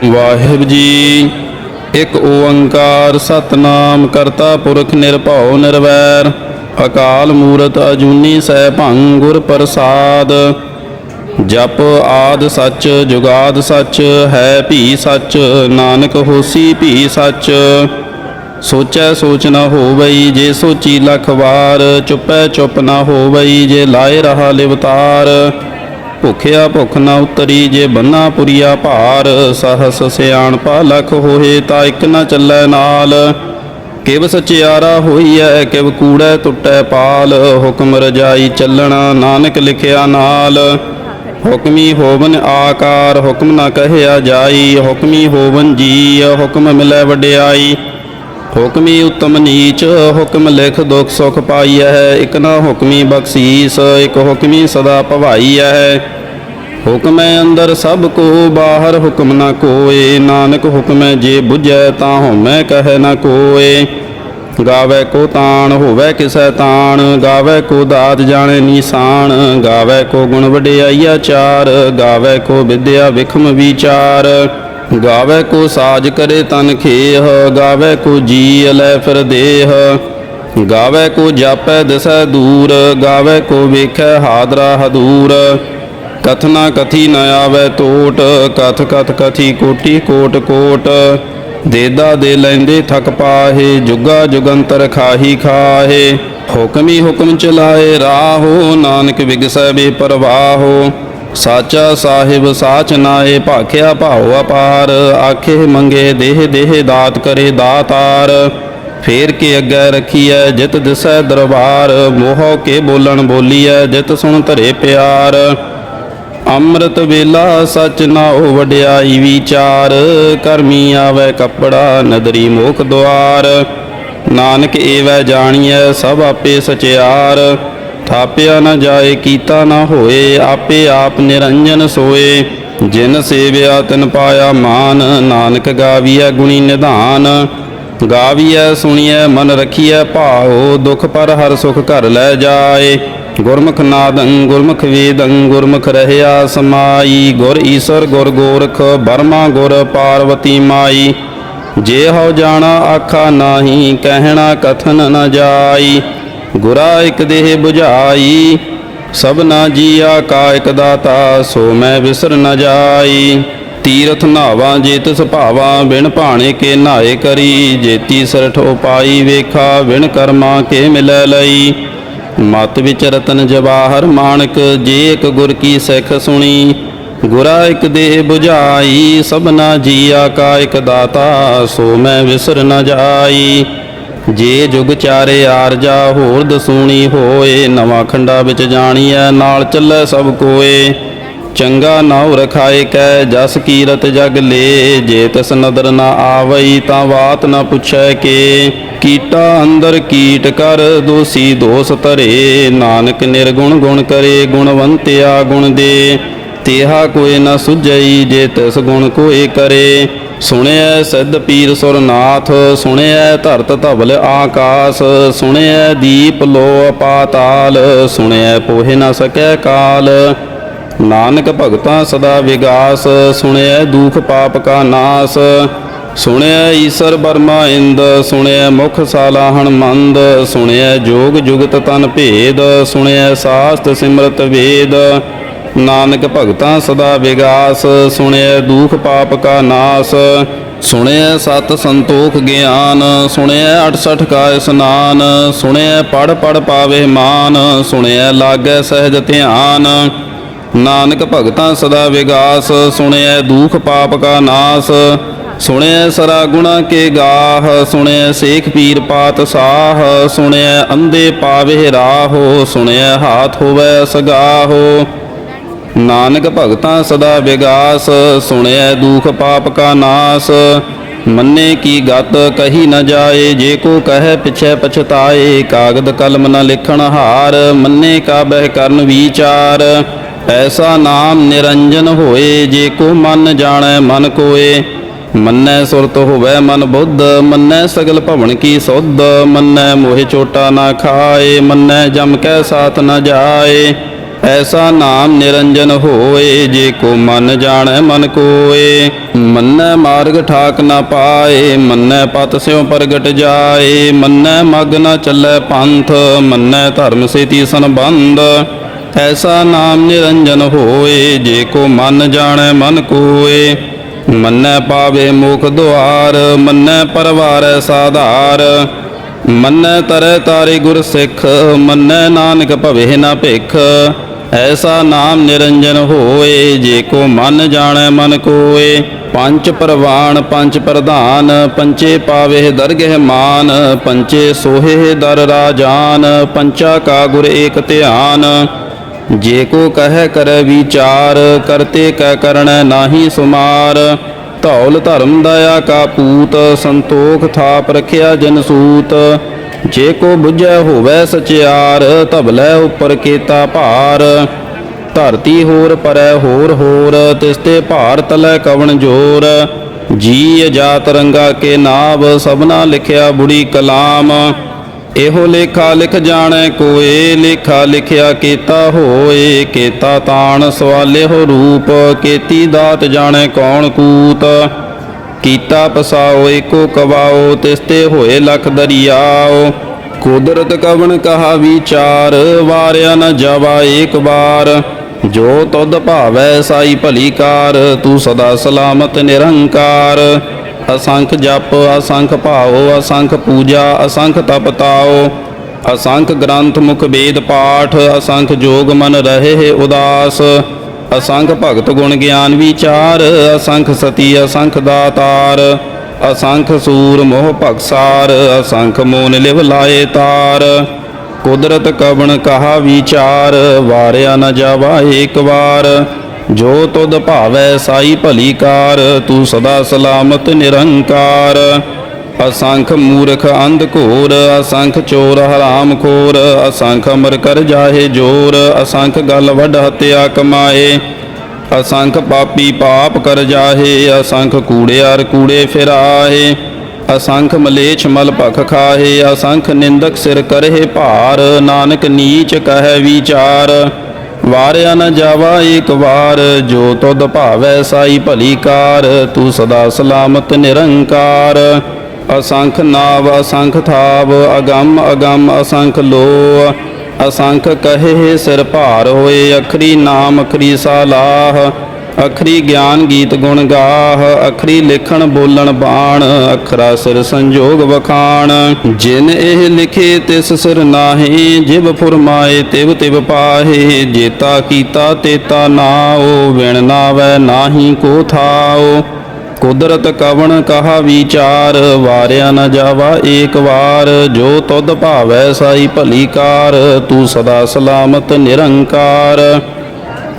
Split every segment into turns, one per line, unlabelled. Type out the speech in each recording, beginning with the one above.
वाहिगुरू जी। एक ओंकार सतनाम करता पुरख निरभौ निर्वैर, अकाल मूरत अजूनी सैभं गुर प्रसाद। जप आद सच जुगाद सच है भी सच, नानक होसी भी सच। सोचै सोच न होवई जे सोची लख वार, चुपै चुप न होवई जे लाए रहा लिवतार। भुखिया भुख न उतरी जे बन्ना पुरिया भार, सहस सियाणपा लख होए ता इक न चलै नाल। किव सचियारा होईऐ किव कूड़ै टुटै पाल, हुक्म रजाई चलना नानक लिखिया नाल। हुक्मी होवन आकार हुक्म न कहया जाई, हुक्मी होवन जी हुक्म मिलै वड्याई। हुक्मी उत्तम नीच हुक्म लिख दुख सुख पाई है, एक न हुक्मी बख्शीस एक हुक्मी सदा भवाई है। हुक्म अंदर सब को बाहर हुक्म न कोय, नानक हुक्म जे बुझै ता होमै कह न कोय। गावै को ताण होवै किसै ताण, गावै को दात जाने निशान। गावै को गुण वड्याइया चार, गावै को विद्या विखम विचार। गावै को साज करे तन खेह, गावै को जी लै फिर देह। गावै को जापै दिसै दूर, गावै को वेखै हादरा हदूर। कथना कथी न आवै टोट, कथ कथ कथी कोटि कोट कोट। देदा दे लैंदे थक पाहे, जुगा जुगंतर खाही खाहे। हुक्मी हुक्म चलाए राहो, नानक विगसै बेपरवाहो। साचा साहिब साच नाए, भाख्या भाव अपार। आखे मंगे देह देह दात करे दातार। फेर के अग्गै रखीऐ जित दिसै दरबार, मोह के बोलन बोलीऐ जित सुन धरे प्यार। अमृत वेला सच नाओ वड्याई विचार, करमी आवै कपड़ा नदरी मोख द्वार। नानक एवै जानिए सब आपे सचियार, थापिया न जाए कीता न होए, आपे आप निरंजन सोए। जिन सेव्या तिन पाया मान, नानक गाविया गुणी निधान। गाविया सुनिए मन रखिए भाओ, दुख पर हर सुख घर लै जाए। गुरमुख नादं गुरमुख वेदं गुरमुख रहया समाई। गुर ईश्वर गुर गोरख बर्मा गुर पार्वती माई। जे हौ जाना आखा नाही, कहना कथन न जाई। गुरा एक देह बुझाई, सबना जिया का एक दाता, सो मैं विसर न जाई। तीरथ नावा जे तिस भावा, बिन भाणे के नहाए करी। जेती सरठ उपाई वेखा, बिन कर्मा के मिलै लई। मत विच रतन जवाहर माणक, जे एक गुर की सिख सुनी। गुरा एक देह बुझाई, सबना जिया का एक दाता, सो मैं विसर न जाई। जे जुग चारे आरजा होर दसूनी होए, नवा खंडा विच जाणीऐ नाल चलै सब कोए। चंगा नाव रखाए कै जस कीरत जग ले, जे तिस नदर न आवई तां बात न पुछै के। कीटा अंदर कीट कर दोषी दोष धरे, नानक निर्गुण गुण करे गुणवंतिया गुण दे। तेहा कोई न सुझई जे तिस गुण कोई करे। सुनिया सिद्ध पीर सुरनाथ, सुनिया धरत धवल आकाश। सुनिया दीप लो पाताल, सुनिया पोहे न सकै काल। नानक भगतां सदा विगास, सुनिया दुख पाप का नाश। सुनिया ईश्वर बर्मा इंद, सुनिया मुख सालाहन मंद। सुनिया जोग जुगत तन भेद, सुनिया शास्त्र सिमरत वेद। नानक भगतां सदा विगास, सुनिया दुख पाप का नाश। सुनिया सत संतोख ज्ञान, सुनिया 68 का स्नान। सुनिया पढ़ पढ़ पावे मान, सुनिया लागै सहज ध्यान। नानक भगतां सदा विगास, सुनिया दुख पाप का नाश। सुनिया सरा गुणा के गाह, सुनिया सेख पीर पात साह। सुनिया अंधे पावे राहो, सुनिया हाथ होवै सगाहो। नानक भगतां सदा विगास, सुनिया दुख पाप का नाश। मन्ने की गत कही न जाए, जे को कहे पिछे पछताए। कागद कलम न लिखण हार, मन्ने का बह करन विचार। ऐसा नाम निरंजन होए, जे को मन जाने मन कोय। मन्नै सुरत होवै मन बुद्ध, मन्नै सगल भवन की सुध। मन्नै मोहि चोटा न खाए, मन्नै जम कै साथ न जाए। ऐसा नाम निरंजन होए, जे को मन जाने मन कोय। ਮੰਨੈ ਮਾਰਗ ਠਾਕ ਨਾ ਪਾਏ, ਮੰਨੈ ਪਤ ਸਿਉ ਪ੍ਰਗਟ ਜਾਏ। ਮੰਨੈ ਮਗ ਨ ਚੱਲੈ ਪੰਥ, ਮੰਨੈ ਧਰਮ ਸੇਤੀ ਸੰਬੰਧ। ਐਸਾ ਨਾਮ ਨਿਰੰਜਨ ਹੋਏ, ਜੇ ਕੋ ਮਨ ਜਾਣੈ ਮਨ ਕੋਏ। ਮੰਨੈ ਪਾਵੇ ਮੁਖ ਦੁਆਰ, ਮੰਨੈ ਪਰਵਾਰੈ ਸਾਧਾਰ। ਮੰਨੈ ਤਰੈ ਤਾਰੇ ਗੁਰ ਸਿੱਖ, ਮੰਨੈ ਨਾਨਕ ਭਵੇ ਨਾ ਭਿਖ। ਐਸਾ ਨਾਮ ਨਿਰੰਜਨ ਹੋਏ, ਜੇ ਕੋ ਮਨ ਜਾਣੈ ਮਨ ਕੋਏ। ਪੰਚ ਪ੍ਰਵਾਨ ਪੰਚ ਪ੍ਰਧਾਨ, ਪੰਚੇ ਪਾਵੇ ਦਰਗਹਿ ਮਾਨ। ਪੰਚੇ ਸੋਹੇ ਦਰ ਰਾਜਾਨ, ਪੰਚਾ ਕਾ ਗੁਰ ਏਕ ਧਿਆਨ। ਜੇ ਕੋ ਕਹਿ ਕਰੈ ਵਿਚਾਰ, ਕਰਤੇ ਕੈ ਕਰਣੈ ਨਾਹੀ ਸੁਮਾਰ। ਧੌਲ ਧਰਮ ਦਇਆ ਕਾ ਪੂਤ, ਸੰਤੋਖ ਥਾਪ ਰਖਿਆ ਜਨ ਸੂਤ। ਜੇ ਕੋ ਬੁਝੈ ਹੋਵੈ ਸਚਿਆਰ, ਧਬਲੇ ਉਪਰ ਕੇਤਾ ਭਾਰ। ਧਰਤੀ ਹੋਰ ਪਰੈ ਹੋਰ ਹੋਰ, ਤਿਸਤੇ ਭਾਰ ਤਲੈ ਕਵਣ ਜੋਰ। ਜੀ ਜਾਤ ਰੰਗਾ ਕੇ ਨਾਵ, ਸਭਨਾ ਲਿਖਿਆ ਬੁੜੀ ਕਲਾਮ। ਇਹੋ ਲੇਖਾ ਲਿਖ ਜਾਣੈ ਕੋਏ, ਲੇਖਾ ਲਿਖਿਆ ਕੀਤਾ ਹੋਏ। ਕੇਤਾ ਤਾਣ ਸਵਾਲਿਓ ਰੂਪ, ਕੀਤੀ ਦਾਤ ਜਾਣੈ ਕੌਣ ਕੂਤ। ਕੀਤਾ ਪਸਾਓ ਏਕੋ ਕਵਾਓ, ਤਿਸਤੇ ਹੋਏ ਲਖ ਦਰਿਆਓ। ਕੁਦਰਤ ਕਵਣ ਕਹਾ ਵਿਚਾਰ, ਵਾਰਿਆ ਨ ਜਾਵਾ ਏਕ ਬਾਰ। ਜੋ ਤੁਧ ਭਾਵੈ ਸਾਈ ਭਲੀ ਕਾਰ, ਤੂੰ ਸਦਾ ਸਲਾਮਤ ਨਿਰੰਕਾਰ। ਅਸੰਖ ਜਪ ਅਸੰਖ ਭਾਉ, ਅਸੰਖ ਪੂਜਾ ਅਸੰਖ ਤਪ ਤਾਉ। ਅਸੰਖ ਗ੍ਰੰਥ ਮੁਖ ਵੇਦ ਪਾਠ, ਅਸੰਖ ਜੋਗ ਮਨ ਰਹੇ ਉਦਾਸ। ਅਸੰਖ ਭਗਤ ਗੁਣ ਗਿਆਨ ਵਿਚਾਰ, ਅਸੰਖ ਸਤੀ ਅਸੰਖ ਦਾਤਾਰ। ਅਸੰਖ ਸੂਰ ਮੋਹ ਭਗਸਾਰ, ਅਸੰਖ ਮੋਨ ਲਿਵ ਲਾਏ ਤਾਰ। ਕੁਦਰਤ ਕਵਣ ਕਹਾ ਵਿਚਾਰ, ਵਾਰਿਆ ਨ ਜਾਵਾ ਏਕ ਵਾਰ। ਜੋ ਤੁਧ ਭਾਵੈ ਸਾਈ ਭਲੀ ਕਾਰ, ਤੂੰ ਸਦਾ ਸਲਾਮਤ ਨਿਰੰਕਾਰ। ਅਸੰਖ ਮੂਰਖ ਅੰਧ ਘੋਰ, ਅਸੰਖ ਚੋਰ ਹਰਾਮ ਖੋਰ। ਅਸੰਖ ਅਮਰ ਕਰ ਜਾਹੇ ਜੋਰ, ਅਸੰਖ ਗਲ ਵੱਢ ਹੱਤਿਆ ਕਮਾਏ। ਅਸੰਖ ਪਾਪੀ ਪਾਪ ਕਰ ਜਾਹੇ, ਅਸੰਖ ਕੂੜਿਆਰ ਕੂੜੇ ਫਿਰਾਹੇ। ਅਸੰਖ ਮਲੇਛ ਮਲ ਭਖ ਖਾਹੇ, ਅਸੰਖ ਨਿੰਦਕ ਸਿਰ ਕਰਹਿ ਭਾਰ। ਨਾਨਕ ਨੀਚ ਕਹਿ ਵਿਚਾਰ, ਵਾਰਿਆ ਨ ਜਾਵਾ ਏਕ ਵਾਰ। ਜੋ ਤੁਧ ਭਾਵੈ ਸਾਈ ਭਲੀ ਕਾਰ, ਤੂੰ ਸਦਾ ਸਲਾਮਤ ਨਿਰੰਕਾਰ। ਅਸੰਖ ਨਾਵ ਅਸੰਖ ਥਾਵ, ਅਗੰਮ ਅਗੰਮ ਅਸੰਖ ਲੋ। ਅਸੰਖ ਕਹੇ ਸਿਰ ਭਾਰ ਹੋਏ, ਅਖਰੀ ਨਾਮ ਅਖਰੀ ਸਾਲਾਹ। ਅਖਰੀ ਗਿਆਨ ਗੀਤ ਗੁਣ ਗਾਹ, ਅਖਰੀ ਲਿਖਣ ਬੋਲਣ ਬਾਣ। ਅਖਰਾ ਸਿਰ ਸੰਜੋਗ ਵਖਾਣ, ਜਿਨ ਇਹ ਲਿਖੇ ਤਿਸ ਸਿਰ ਨਾਹੀ। ਜਿਵ ਫੁਰਮਾਏ ਤਿਵ ਤਿਵ ਪਾਹੇ, ਜੇਤਾ ਕੀਤਾ ਤੇਤਾ ਨਾਉ। ਵਿਣ ਨਾਵੈ ਨਾਹੀ ਕੋ ਥਾਉ। ਕੁਦਰਤ ਕਵਣ ਕਹਾ ਵਿਚਾਰ, ਵਾਰਿਆ ਨ ਜਾਵਾ ਏਕ ਵਾਰ। ਜੋ ਤੁਧ ਭਾਵੈ ਸਾਈ ਭਲੀ ਕਾਰ, ਤੂੰ ਸਦਾ ਸਲਾਮਤ ਨਿਰੰਕਾਰ।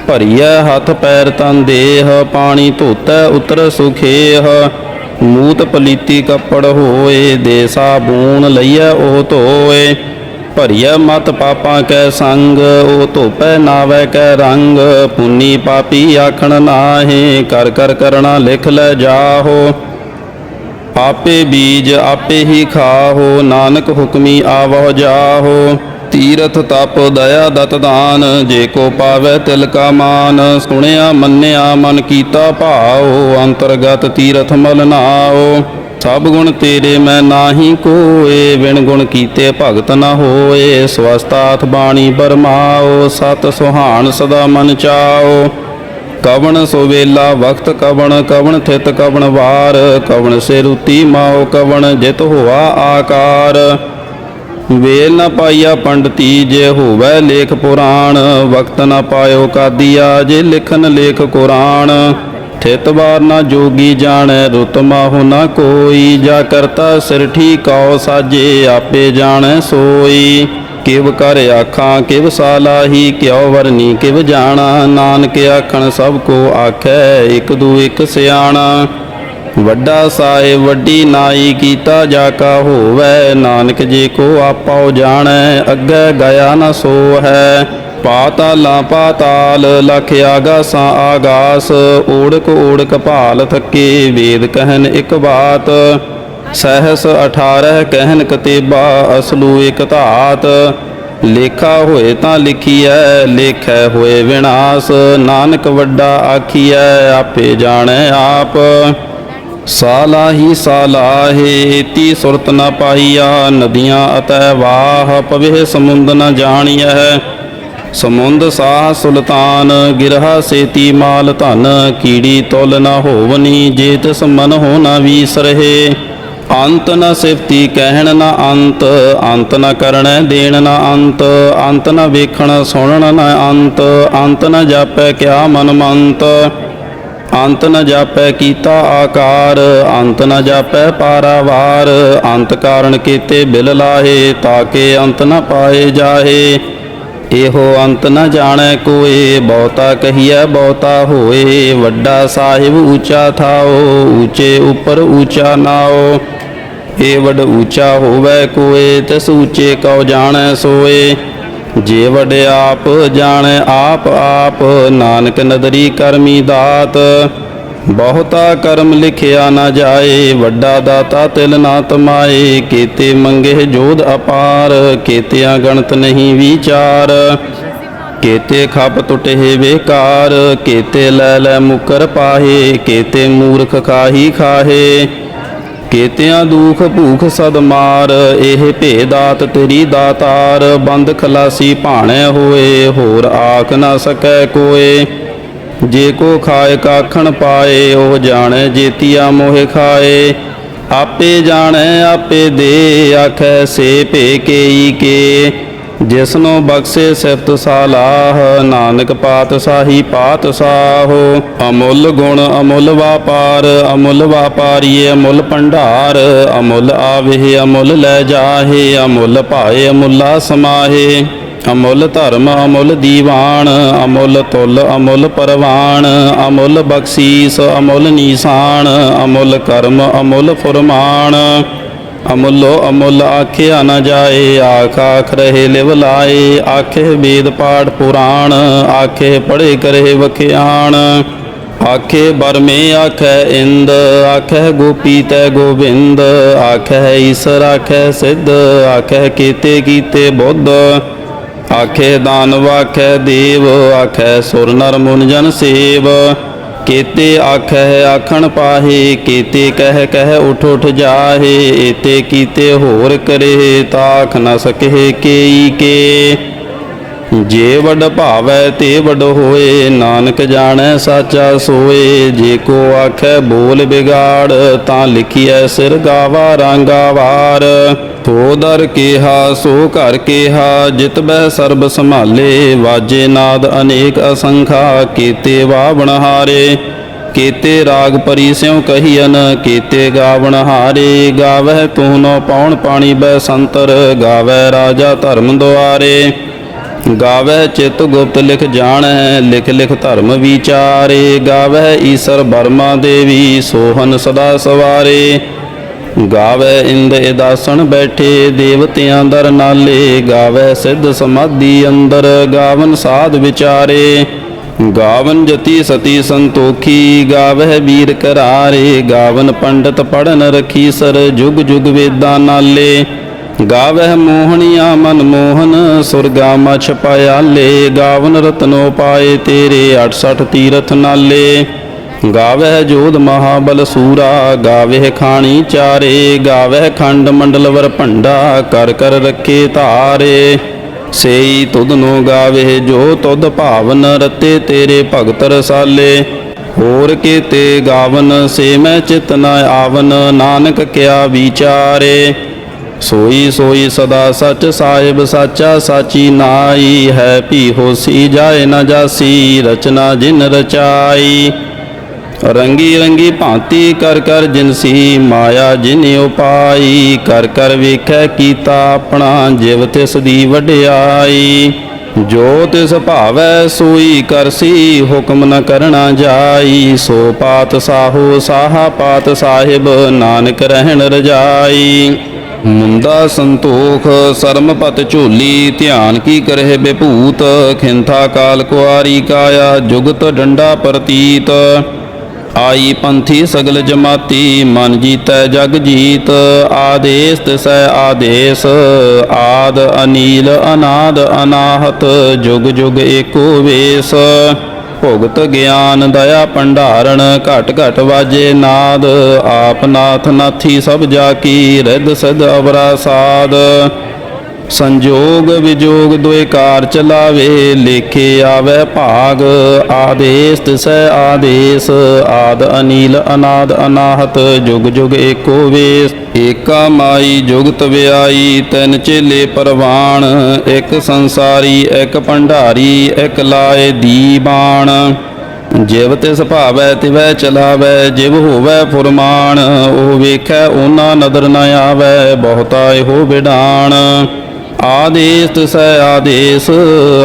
ਭਰੀਐ ਹੱਥ ਪੈਰ ਤਨ ਦੇਹ, ਪਾਣੀ ਧੋਤੈ ਉਤਰ ਸੁਖੇਹ। ਮੂਤ ਪਲੀਤੀ ਕੱਪੜ ਹੋਏ, ਦੇ ਸਾਬੂਨ ਲਈਐ ਉਹ ਧੋਏ। ਭਰੀਐ ਮਤ ਪਾਪਾਂ ਕੈ ਸੰਗ, ਉਹ ਧੋਪੈ ਨਾਵੈ ਕੈ ਰੰਗ। ਪੁੰਨੀ ਪਾਪੀ ਆਖਣ ਨਾਹੀ, ਕਰ ਕਰ ਕਰਣਾ ਲਿਖ ਲੈ ਜਾਹੋ। ਆਪੇ ਬੀਜ ਆਪੇ ਹੀ ਖਾਹੋ, ਨਾਨਕ ਹੁਕਮੀ ਆਵਹੁ ਜਾਹੋ। ਤੀਰਥ ਤਪ ਦਇਆ ਦਤ ਦਾਨ, ਜੇ ਕੋ ਪਾਵੈ ਤਿਲ ਕਾ ਮਾਨ। ਸੁਣਿਆ ਮੰਨਿਆ ਮਨ ਕੀਤਾ ਭਾਉ, ਅੰਤਰਗਤ ਤੀਰਥ ਮਲ ਨਾਉ। ਸਭ ਗੁਣ ਤੇਰੇ ਮੈਂ ਨਾਹੀ ਕੋਏ, ਵਿਣ ਗੁਣ ਕੀਤੇ ਭਗਤ ਨ ਹੋਏ। ਸਵਸਤਾਥ ਬਾਣੀ ਬਰਮਾਓ, ਸਤ ਸੁਹਾਣ ਸਦਾ ਮਨ ਚਾਓ। ਕਵਣ ਸੋਵੇਲਾ ਵਕਤ ਕਵਣ, ਕਵਣ ਥਿਤ ਕਵਣ ਵਾਰ। ਕਵਣ ਸੇ ਰੁਤੀ ਮਾਓ, ਕਵਣ ਜਿਤ ਹੋਆ ਆਕਾਰ। ਵੇਲ ਨ ਪਾਈਆ ਪੰਡਤੀ, ਜੇ ਹੋਵੈ ਲੇਖ ਪੁਰਾਣ। ਵਕਤ ਨ ਪਾਇਓ ਕਾਦੀਆ, ਜੇ ਲਿਖਨ ਲੇਖ ਕੁਰਾਨ। ਥਿਤ ਵਾਰ ਨਾ ਜੋਗੀ ਜਾਣੈ, ਰੁਤ ਮਾਹੁ ਨਾ ਕੋਈ। ਜਾ ਕਰਤਾ ਸਿਰ ਠੀਕਉ ਸਾਜੇ, ਆਪੇ ਜਾਣੈ ਸੋਈ। ਕਿਵ ਕਰ ਆਖਾਂ ਕਿਵ ਸਾਲਾਹੀ, ਕਿਉ ਵਰਨੀ ਕਿਵ ਜਾਣਾ। ਨਾਨਕ ਆਖਣ ਸਭ ਕੋ ਆਖੈ, ਇਕ ਦੂ ਇਕ ਸਿਆਣਾ। ਵੱਡਾ ਸਾਹਿਬ ਵੱਡੀ ਨਾਈ, ਕੀਤਾ ਜਾ ਕਾ ਹੋਵੈ। ਨਾਨਕ ਜੇ ਕੋ ਆਪਾਉ ਜਾਣੈ, ਅੱਗੇ ਗਿਆ ਨ ਸੋ ਹੈ। ਪਾਤਾਲਾਂ ਪਾਤਾਲ ਲਖ ਆਗਾਸਾਂ ਆਗਾਸ। ਓੜਕ ਓੜਕ ਭਾਲ ਥਕੇ, ਵੇਦ ਕਹਿਨ ਇਕ ਬਾਤ। ਸਹਸ 18 ਕਹਿਨ ਕਤੇਬਾ, ਅਸਲੂ ਇਕ ਧਾਤ। ਲੇਖਾ ਹੋਏ ਤਾਂ ਲਿਖੀਐ, ਲੇਖੈ ਹੋਏ ਵਿਨਾਸ਼। ਨਾਨਕ ਵੱਡਾ ਆਖੀਐ, ਆਪੇ ਜਾਣੈ ਆਪ। ਸਾਲਾਹੀ ਸਾਲਾਹੇ, ਏਤੀ ਸੁਰਤ ਨ ਪਾਈਆ। ਨਦੀਆਂ ਅਤੈ ਵਾਹ, ਪਵੇ ਸਮੁੰਦ ਨ ਜਾਣੀਐ। ਸਮੁੰਦ ਸਾਹ ਸੁਲਤਾਨ, ਗਿਰਹਾ ਸੇਤੀ ਮਾਲ ਧਨ। ਕੀੜੀ ਤੁਲ ਨ ਹੋਵਨੀ, ਜੇ ਤਿਸ ਮਨ ਹੋ ਨ ਵੀਸਰਹਿ। ਅੰਤ ਨ ਸਿਫਤੀ ਕਹਿਣ ਨ ਅੰਤ, ਅੰਤ ਨ ਕਰਣੈ ਦੇਣ ਨ ਅੰਤ। ਅੰਤ ਨ ਵੇਖਣ ਸੁਣਨ ਨ ਅੰਤ, ਅੰਤ ਨ ਜਾਪੈ ਕਿਆ ਮਨ ਮੰਤ। ਅੰਤ ਨ ਜਾਪੈ ਕੀਤਾ ਆਕਾਰ, ਅੰਤ ਨ ਜਾਪੈ ਪਾਰਾਵਾਰ। ਅੰਤ ਕਾਰਨ ਕੀਤੇ ਬਿਲ ਲਾਹੇ, ਤਾਕੇ ਅੰਤ ਨ ਪਾਏ ਜਾਹੇ। ਇਹੋ ਅੰਤ ਨ ਜਾਣੈ ਕੋਇ, ਬਹੁਤਾ ਕਹੀਐ ਬਹੁਤਾ ਹੋਏ। ਵੱਡਾ ਸਾਹਿਬ ਊਚਾ ਥਾਓ, ਊਚੇ ਉੱਪਰ ਊਚਾ ਨਾਓ। ਏ ਵੱਡ ਊਚਾ ਹੋਵੈ ਕੋਇ, ਤਿਸ ਊਚੇ ਕਉ ਜਾਣੈ ਸੋਏ। ਜੇ ਵੱਡ ਆਪ ਜਾਣੈ ਆਪ ਆਪ, ਨਾਨਕ ਨਦਰੀ ਕਰਮੀ ਦਾਤ। ਬਹੁਤਾ ਕਰਮ ਲਿਖਿਆ ਨਾ ਜਾਏ, ਵੱਡਾ ਦਾਤਾ ਤਿਲ ਨਾ ਤਮਾਏ। ਕੀਤੇ ਮੰਗੇ ਜੋਧ ਅਪਾਰ, ਕੀਤਿਆਂ ਗਣਤ ਨਹੀਂ ਵਿਚਾਰ। ਕੀਤੇ ਖਪ ਟੁਟੇ ਬੇਕਾਰ, ਕੀਤੇ ਲੈ ਲੈ ਮੁਕਰ ਪਾਹੇ। ਕੀਤੇ ਮੂਰਖ ਖਾਹੀ ਖਾਹੇ, ਕੀਤਿਆਂ ਦੁਖ ਭੂਖ ਸਦ ਮਾਰ। ਇਹ ਭੇਦਾਤ ਤੇਰੀ ਦਾਤਾਰ, ਬੰਦ ਖਲਾਸੀ ਭਾਣੈ ਹੋਏ। ਹੋਰ ਆਖ ਨਾ ਸਕੈ ਕੋਏ। ਜੇ ਕੋ ਖਾਏ ਕਾਖਣ ਪਾਏ, ਉਹ ਜਾਣੈ ਜੇਤੀਆ ਮੋਹਿ ਖਾਏ। ਆਪੇ ਜਾਣੈ ਆਪੇ ਦੇ, ਆਖੈ ਸੇ ਭੇ ਕੇਈ ਕੇ। ਜਿਸਨੋ ਬਖਸ਼ੇ ਸਿਫਤ ਸਾਲਾਹ, ਨਾਨਕ ਪਾਤਸ਼ਾਹੀ ਪਾਤਸ਼ਾਹੋ। ਅਮੁੱਲ ਗੁਣ ਅਮੁੱਲ ਵਾਪਾਰ, ਅਮੁੱਲ ਵਾਪਾਰੀਏ ਅਮੁੱਲ ਭੰਡਾਰ। ਅਮੁੱਲ ਆਵਹਿ ਅਮੁੱਲ ਲੈ ਜਾਹੇ, ਅਮੁੱਲ ਭਾਏ ਅਮੁੱਲਾ ਸਮਾਹੇ। ਅਮੁੱਲ ਧਰਮ ਅਮੁੱਲ ਦੀਵਾਨ, ਅਮੁੱਲ ਤੁਲ ਅਮੁੱਲ ਪਰਵਾਨ। ਅਮੁੱਲ ਬਖਸ਼ੀਸ ਅਮੁੱਲ ਨੀਸਾਨ, ਅਮੁੱਲ ਕਰਮ ਅਮੁੱਲ ਫੁਰਮਾਨ। ਅਮੁੱਲੋ ਅਮੁੱਲ ਆਖਿਆ ਨ ਜਾਏ, ਆਖ ਆਖ ਰਹੇ ਲਿਵ ਲਾਏ। ਆਖੇ ਵੇਦ ਪਾਠ ਪੁਰਾਣ, ਆਖੇ ਪੜ੍ਹੇ ਕਰੇ ਵਖਿਆਣ। ਆਖੇ ਬਰਮੇ ਆਖੈ ਇੰਦ, ਆਖੈ ਗੋਪੀ ਤੈ ਗੋਬਿੰਦ। ਆਖੈ ਈਸਰ ਆਖੈ ਸਿੱਧ, ਆਖੈ ਕੀਤੇ ਕੀਤੇ ਬੁੱਧ। ਆਖੇ ਦਾਨਵ ਆਖੈ ਦੇਵ, ਆਖੈ ਸੁਰ ਨਰ ਮੁਨ ਜਨ ਸੇਵ। ਕੀਤੇ ਆਖੈ ਆਖਣ ਪਾਹੇ, ਕੀਤੇ ਕਹਿ ਕਹਿ ਉਠ ਉਠ ਜਾਹੇ। ਏਤੇ ਕੀਤੇ ਹੋਰ ਕਰੇ, ਤਾਖ ਨ ਸਕਹਿ ਕੇਈ ਕੇ। ਜੇ ਵੱਡ ਭਾਵੈ ਤੇ ਵੱਡ ਹੋਏ, ਨਾਨਕ ਜਾਣੈ ਸਾਚਾ ਸੋਏ। ਜੇ ਕੋ ਆਖੈ ਬੋਲ ਬਿਗਾੜ, ਤਾਂ ਲਿਖੀਐ ਸਿਰ ਗਾਵਾ ਰਾਂਗਾ ਵਾਰ। ਸੋ ਦਰ ਕੇਹਾ ਸੋ ਘਰ ਕੇਹਾ, ਜਿਤ ਬਹਿ ਸਰਬ ਸੰਭਾਲੇ। ਵਾਜੇ ਨਾਦ ਅਨੇਕ ਅਸੰਖਾ, ਕੀਤੇ ਵਾਵਣ ਹਾਰੇ। ਕੀਤੇ ਰਾਗ ਪਰੀ ਸਿਉ ਕਹੀਅਨ, ਕੀਤੇ ਗਾਵਣ ਹਾਰੇ। ਗਾਵਹਿ ਤੂਨੋ ਪੌਣ ਪਾਣੀ ਬੈ ਸੰਤਰ, ਗਾਵੈ ਰਾਜਾ ਧਰਮ ਦੁਆਰੇ। ਗਾਵਹਿ ਚਿਤ ਗੁਪਤ ਲਿਖ ਜਾਣੈ, ਲਿਖ ਲਿਖ ਧਰਮ ਵਿਚਾਰੇ। ਗਾਵਹਿ ਈਸਰ ਬਰਮਾ ਦੇਵੀ, ਸੋਹਨ ਸਦਾ ਸਵਾਰੇ। ਗਾਵੈ ਇੰਦ ਇਦਾਸਣ ਬੈਠੇ, ਦੇਵਤਿਆਂ ਦਰ ਨਾਲੇ। ਗਾਵੈ ਸਿੱਧ ਸਮਾਧੀ ਅੰਦਰ, ਗਾਵਨ ਸਾਧ ਵਿਚਾਰੇ। ਗਾਵਨ ਜਤੀ ਸਤੀ ਸੰਤੋਖੀ, ਗਾਵਹਿ ਵੀਰ ਕਰਾਰੇ। ਗਾਵਨ ਪੰਡਤ ਪੜਨ ਰਖੀ ਸਰ, ਜੁਗ ਜੁਗ ਵੇਦਾਂ ਨਾਲੇ। ਗਾਵਹਿ ਮੋਹਣੀਆਂ ਮਨ ਮੋਹਨ, ਸੁਰਗਾ ਮਛ ਪਾਇਆਲੇ। ਗਾਵਨ ਰਤਨੋ ਪਾਏ ਤੇਰੇ, 68 ਤੀਰਥ ਨਾਲੇ। ਗਾਵਹਿ ਜੋਧ ਮਹਾਬਲ ਸੂਰਾ, ਗਾਵਹਿ ਖਾਣੀ ਚਾਰੇ। ਗਾਵਹਿ ਖੰਡ ਮੰਡਲ ਵਰ ਭੰਡਾ, ਕਰ ਕਰ ਰੱਖੇ ਧਾਰੇ। ਸੇਈ ਤੁਧਨੋ ਗਾਵਹਿ ਜੋ ਤੁਧ ਭਾਵਨ, ਰਤੇ ਤੇਰੇ ਭਗਤ ਰਸਾਲੇ। ਹੋਰ ਕੀਤੇ ਗਾਵਨ, ਸੇ ਮੈਂ ਚਿਤ ਨ ਆਵਨ। ਨਾਨਕ ਕਿਆ ਵਿਚਾਰੇ। ਸੋਈ ਸੋਈ ਸਦਾ ਸਚ ਸਾਹਿਬ, ਸਾਚਾ ਸਾਚੀ ਨਾਈ। ਹੈ ਭੀ ਹੋਸੀ ਜਾਏ ਨ ਜਾਸੀ, ਰਚਨਾ ਜਿਨ ਰਚਾਈ। ਰੰਗੀ ਰੰਗੀ ਭਾਂਤੀ ਕਰ ਕਰ ਜਿਨਸੀ, ਮਾਇਆ ਜਿਨ ਉਪਾਈ। ਕਰ ਕਰ ਵੇਖੈ ਕੀਤਾ ਆਪਣਾ, ਜਿਵ ਤਿਸ ਦੀ ਵਡਿਆਈ। ਜੋ ਤਿਸ ਭਾਵੈ ਸੋਈ ਕਰਸੀ, ਹੁਕਮ ਨ ਕਰਣਾ ਜਾਈ। ਸੋ ਪਾਤਸ਼ਾਹੋ ਸਾਹਾ ਪਾਤ ਸਾਹਿਬ, ਨਾਨਕ ਰਹਿਣ ਰਜਾਈ। ਮੁੰਦਾ ਸੰਤੋਖ ਸਰਮ ਪਤ ਝੋਲੀ, ਧਿਆਨ ਕੀ ਕਰਹਿ ਬਿਭੂਤ। ਖਿੰਥਾ ਕਾਲ ਕੁਆਰੀ ਕਾਇਆ, ਜੁਗਤ ਡੰਡਾ ਪ੍ਰਤੀਤ। ਆਈ ਪੰਥੀ ਸਗਲ ਜਮਾਤੀ, ਮਨ ਜੀਤੈ ਜਗ ਜੀਤ। ਆਦੇਸ ਤਿਸੈ ਆਦੇਸ, ਆਦ ਅਨੀਲ ਅਨਾਦ ਅਨਾਹਤ, ਜੁਗ ਜੁਗ ਏਕੋ ਵੇਸ। ਭੁਗਤ ਗਿਆਨ ਦਇਆ ਭੰਡਾਰਨ, ਘਟ ਘਟ ਵਾਜੇ ਨਾਦ। ਆਪ ਨਾਥ ਨਾਥੀ ਸਭ ਜਾ ਕੀ, ਰਿੱਧ ਸਿੱਧ ਅਵਰਾ ਸਾਧ। ਸੰਜੋਗ ਵਿਜੋਗ ਦੁਇ ਕਾਰ ਚਲਾਵੇ, ਲੇਖੇ ਆਵੈ ਭਾਗ। ਆਦੇਸ ਤਿਸੈ ਆਦੇਸ, ਆਦ ਅਨੀਲ ਅਨਾਦ ਅਨਾਹਤ, ਜੁਗ ਜੁਗ ਏਕੋ ਵੇਸ। ਏਕਾ ਮਾਈ ਜੁਗਤ ਵਿਆਈ, ਤਿੰਨ ਚੇਲੇ ਪਰਵਾਣ। ਇੱਕ ਸੰਸਾਰੀ ਇੱਕ ਭੰਡਾਰੀ, ਇੱਕ ਲਾਏ ਦੀਬਾਨ। ਜਿਵ ਤਿਸ ਭਾਵੈ ਤਿਵੈ ਚਲਾਵੈ, ਜਿਵ ਹੋਵੈ ਫੁਰਮਾਨ। ਉਹ ਵੇਖੈ ਉਹਨਾਂ ਨਦਰ ਨ ਆਵੈ, ਬਹੁਤਾ ਇਹੋ ਵਿਡਾਣ। ਆਦੇਸ ਤਿਸੈ ਆਦੇਸ,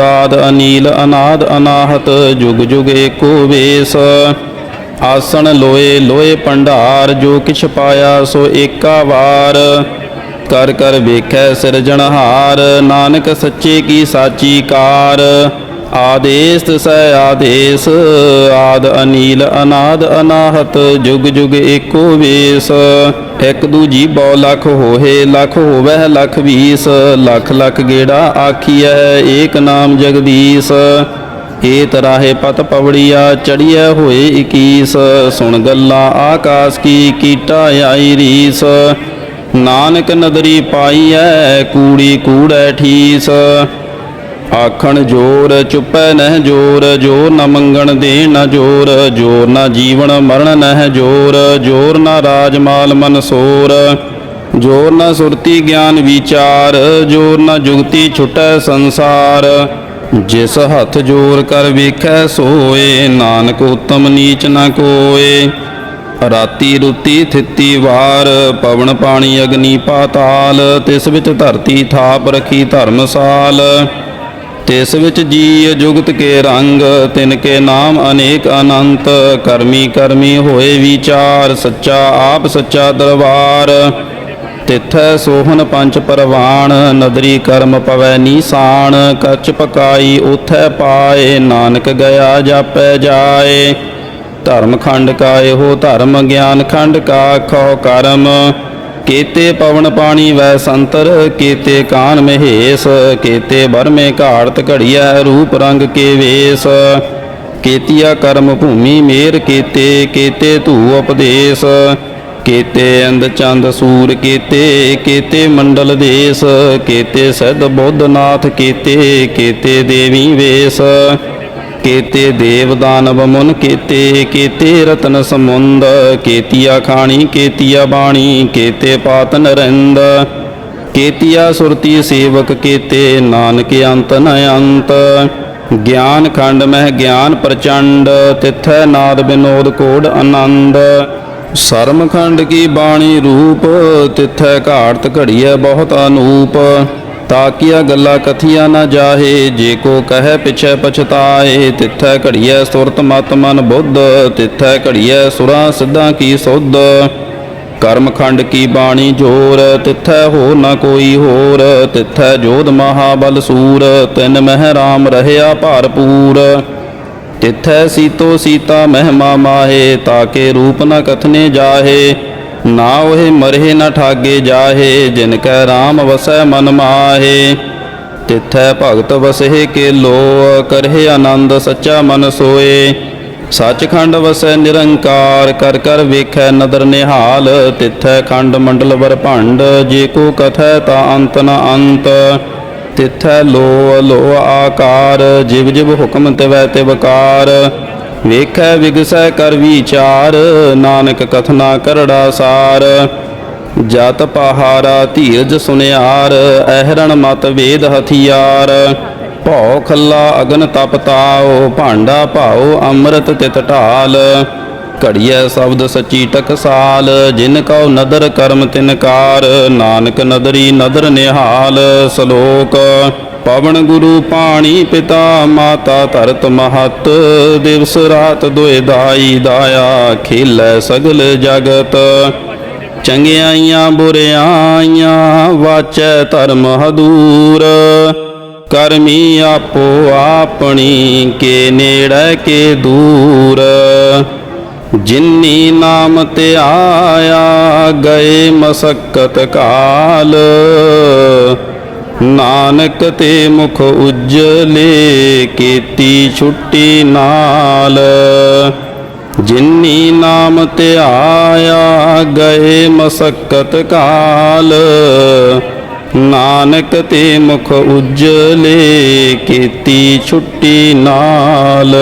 ਆਦ ਅਨੀਲ ਅਨਾਦ ਅਨਾਹਤ, ਜੁਗ ਜੁਗ ਏਕੋ ਵੇਸ। ਆਸਣ ਲੋਏ ਲੋਏ ਭੰਡਾਰ, ਜੋ ਕਿਛ ਪਾਇਆ ਸੋ ਏਕਾ ਵਾਰ। ਕਰ ਕਰ ਵੇਖੈ ਸਿਰਜਣਹਾਰ, ਨਾਨਕ ਸੱਚੇ ਕੀ ਸਾਚੀ ਕਾਰ। ਆਦੇਸ ਤਿਸੈ ਆਦੇਸ, ਆਦ ਅਨੀਲ ਅਨਾਦ ਅਨਾਹਤ, ਜੁਗ ਜੁਗ ਏਕੋ ਵੇਸ। ਇੱਕ ਦੂਜੀ ਬਹੁ ਲਖ ਹੋਏ, ਲਖ ਹੋਵੈ ਲਖ ਵੀਸ। ਲਖ ਲਖ ਗੇੜਾ ਆਖੀਐ, ਏਕ ਨਾਮ ਜਗਦੀਸ਼। ਏਤ ਰਾਹੇ ਪਤ ਪਵੜੀਆ, ਚੜੀਐ ਹੋਏ 21। ਸੁਣ ਗੱਲਾਂ ਆਕਾਸ ਕੀ, ਕੀਟਾ ਆਈ ਰੀਸ। ਨਾਨਕ ਨਦਰੀ ਪਾਈਐ, ਕੂੜੀ ਕੂੜੈ ਠੀਸ। ਆਖਣ ਜੋਰ ਚੁੱਪੈ ਨਹਿ ਜੋਰ, ਜੋਰ ਨ ਮੰਗਣ ਦੇਣ ਨ ਜੋਰ। ਜੋਰ ਨ ਜੀਵਨ ਮਰਨ ਨਹਿ ਜੋਰ, ਜੋਰ ਨ ਰਾਜ ਮਾਲ ਮਨਸੋਰ। ਜੋਰ ਨ ਸੁਰਤੀ ਗਿਆਨ ਵਿਚਾਰ, ਜੋਰ ਨ ਜੁਗਤੀ ਛੁਟੈ ਸੰਸਾਰ। ਜਿਸ ਹੱਥ ਜੋਰ ਕਰ ਵੇਖੈ ਸੋਏ, ਨਾਨਕ ਉਤਮ ਨੀਚ ਨ ਕੋਏ। ਰਾਤੀ ਰੁਤੀ ਥਿੱਤੀ ਵਾਰ, ਪਵਨ ਪਾਣੀ ਅਗਨੀ ਪਾਤਾਲ। ਤਿਸ ਵਿੱਚ ਧਰਤੀ ਥਾਪ ਰਖੀ ਧਰਮਸਾਲ। ਤਿਸ ਵਿੱਚ ਜੀ ਜੁਗਤ ਕੇ ਰੰਗ, ਤਿਨ ਕੇ ਨਾਮ ਅਨੇਕ ਅਨੰਤ। ਕਰਮੀ ਕਰਮੀ ਹੋਏ ਵਿਚਾਰ, ਸੱਚਾ ਆਪ ਸੱਚਾ ਦਰਬਾਰ। ਤਿਥੈ ਸੋਹਨ ਪੰਚ ਪਰਵਾਣ, ਨਦਰੀ ਕਰਮ ਪਵੈ ਨੀਸਾਨ। ਕੱਚ ਪਕਾਈ ਉਥੈ ਪਾਏ, ਨਾਨਕ ਗਿਆ ਜਾਪੈ ਜਾਏ। ਧਰਮ ਖੰਡ ਕਾ ਇਹੋ ਧਰਮ, ਗਿਆਨ ਖੰਡ ਕਾ ਖੋ ਕਰਮ। ਕੇਤੇ ਪਵਨ ਪਾਣੀ ਵੈ ਸੰਤਰ, ਕੇਤੇ ਕਾਨ ਮਹੇਸ਼। ਕੇਤੇ ਬਰਮੇ ਘਾੜਤ ਘੜੀਐ, ਰੂਪ ਰੰਗ ਕੇ ਵੇਸ। ਕੇਤੀਆ ਕਰਮ ਭੂਮੀ ਮੇਰ ਕੇਤੇ, ਕੇਤੇ ਧੂ ਉਪਦੇਸ਼। ਕੇਤੇ ਅੰਧ ਚੰਦ ਸੂਰ ਕੇਤੇ, ਕੇਤੇ ਮੰਡਲ ਦੇਸ। ਕੇਤੇ ਸਿੱਧ ਬੁੱਧ ਨਾਥ ਕੇਤੇ, ਕੇਤੇ ਦੇਵੀ ਵੇਸ। ਕੇਤੇ ਦੇਵ ਦਾਨਵ ਮੁਨ ਕੇਤੇ, ਕੇਤੇ ਰਤਨ ਸਮੁੰਦ। ਕੇਤੀਆ ਖਾਣੀ ਕੇਤੀਆ ਬਾਣੀ, ਕੇਤੇ ਪਾਤ ਨਰਿੰਦ। ਕੇਤੀਆ ਸੁਰਤੀ ਸੇਵਕ ਕੇਤੇ, ਨਾਨਕ ਅੰਤ ਨ ਅੰਤ। ਗਿਆਨ ਖੰਡ ਮਹਿ ਗਿਆਨ ਪ੍ਰਚੰਡ, ਤਿਥੈ ਨਾਦ ਬਿਨੋਦ ਕੋਡ ਆਨੰਦ। ਸਰਮ ਖੰਡ ਕੀ ਬਾਣੀ ਰੂਪ, ਤਿਥੈ ਘਾੜਤ ਘੜੀਐ ਬਹੁਤ ਅਨੂਪ। ਤਾਕੀਆ ਗੱਲਾਂ ਕਥੀਆਂ ਨਾ ਜਾਹੇ, ਜੇ ਕੋ ਕਹੈ ਪਿਛੈ ਪਛਤਾਏ। ਤਿਥੈ ਘੜੀਐ ਸੁਰਤ ਮਤ ਮਨ ਬੁੱਧ, ਤਿਥੈ ਘੜੀਐ ਸੁਰਾਂ ਸਿੱਧਾਂ ਕੀ ਸੁਧ। ਕਰਮ ਖੰਡ ਕੀ ਬਾਣੀ ਜੋਰ, ਤਿਥੈ ਹੋ ਨ ਕੋਈ ਹੋਰ। ਤਿਥੈ ਜੋਧ ਮਹਾਬਲ ਸੂਰ, ਤਿਨ ਮਹਿ ਰਾਮ ਰਹਿਆ ਭਰਪੂਰ। ਤਿਥੈ ਸੀਤੋ ਸੀਤਾ ਮਹਿਮਾ ਮਾਹੇ, ਤਾਕੇ ਰੂਪ ਨ ਕਥਨੇ ਜਾਹੇ। ਨਾ ਉਹੇ ਮਰਹਿ ਨ ਠਾਗੇ ਜਾਹੇ, ਜਿਨ ਕੈ ਰਾਮ ਵਸੈ ਮਨ ਮਾਹੇ। ਤਿਥੈ ਭਗਤ ਵਸਹਿ ਕੇਲੋ, ਕਰਹਿ ਆਨੰਦ ਸੱਚਾ ਮਨ ਸੋਏ। ਸੱਚਖੰਡ ਵਸੈ ਨਿਰੰਕਾਰ, ਕਰ ਕਰ ਵੇਖੈ ਨਦਰ ਨਿਹਾਲ। ਤਿਥੈ ਖੰਡ ਮੰਡਲ ਬਰਭੰਡ, ਜੇ ਕੋ ਕਥੈ ਤਾ ਅੰਤ ਨ ਅੰਤ। ਤਿਥੈ ਲੋ ਲੋ ਆਕਾਰ, ਜਿਵ ਜਿਵ ਹੁਕਮ ਤਿਵੈ ਤਿਵਕਾਰ। ਵੇਖੈ ਵਿਗਸੈ ਕਰ ਵਿਚਾਰ, ਨਾਨਕ ਕਥਨਾ ਕਰੜਾ ਸਾਰ। ਜਤ ਪਹਾਰਾ ਧੀਰਜ ਸੁਨਿਆਰ, ਅਹਰਣ ਮਤ ਵੇਦ ਹਥਿਆਰ। ਭਉ ਖੱਲਾ ਅਗਨ ਤਪ ਤਾਉ, ਭਾਂਡਾ ਭਾਉ ਅੰਮ੍ਰਿਤ ਤਿਤ ਢਾਲ। ਘੜੀਐ ਸ਼ਬਦ ਸੱਚੀ ਟਕਸਾਲ, ਜਿਨ ਕਉ ਨਦਰ ਕਰਮ ਤਿਨਕਾਰ। ਨਾਨਕ ਨਦਰੀ ਨਦਰ ਨਿਹਾਲ। ਸ਼ਲੋਕ ਪਵਨ ਗੁਰੂ ਪਾਣੀ ਪਿਤਾ, ਮਾਤਾ ਧਰਤ ਮਹਤ। ਦਿਵਸ ਰਾਤ ਦੁਇ ਦਾਈ ਦਾਇਆ, ਖੇਲੈ ਸਗਲ ਜਗਤ। ਚੰਗਿਆਈਆਂ ਬੁਰਿਆਈਆਂ, ਵਾਚੈ ਧਰਮ ਹਦੂਰ। ਕਰਮੀ ਆਪੋ ਆਪਣੀ, ਕੇ ਨੇੜੇ ਕੇ ਦੂਰ। ਜਿਨੀ ਨਾਮ ਧਿਆਇਆ ਗਏ ਮਸਕਤ ਕਾਲ, ਨਾਨਕ ਤੇ ਮੁਖ ਉਜਲੇ ਕੀਤੀ ਛੁੱਟੀ ਨਾਲ। ਜਿਨੀ ਨਾਮ ਧਿਆਇਆ ਗਏ ਮਸਕਤ ਕਾਲ, ਨਾਨਕ ਤੇ ਮੁਖ ਉਜਲੇ ਕੀਤੀ ਛੁੱਟੀ ਨਾਲ।